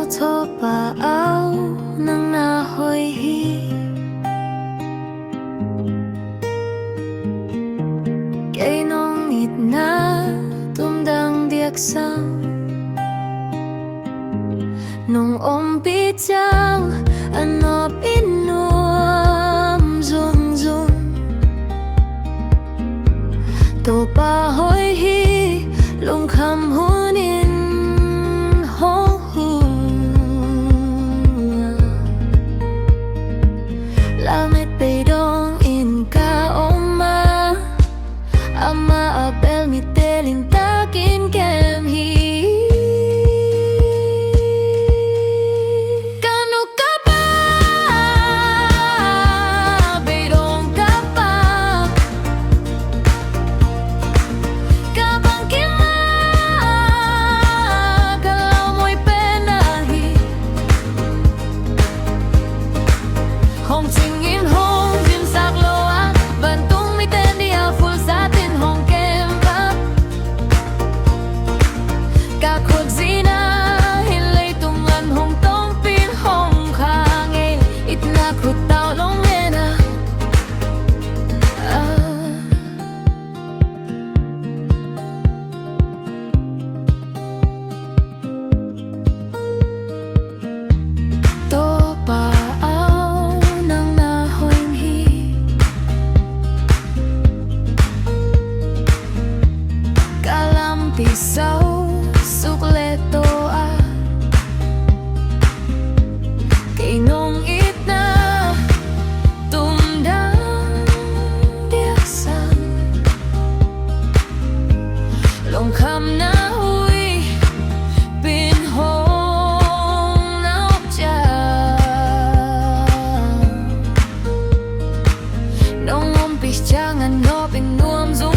Topa ng Hoih. Kay nong itna tumdang diaksang nung umpitsang ano pinuam zoom Topa Hoih lungkham hunin Hoih Lamit beidong in ka oma ama abel mitelin takin kem hi Kanu ka ba beidong ka pa Kabang kima kalau mo'y penahi Hong tingin hong din sakloa Bantung mitendi a full satin hong kempa Kakod zina hilay tungan hong tongpin hong kangin Itna kutaw long ena Topa ng Hoih Kalampisaw sukleto Kay nong itna tumdang diaksang longkham na huy pinhong naopjang nong umpis jangan no pinuam zoom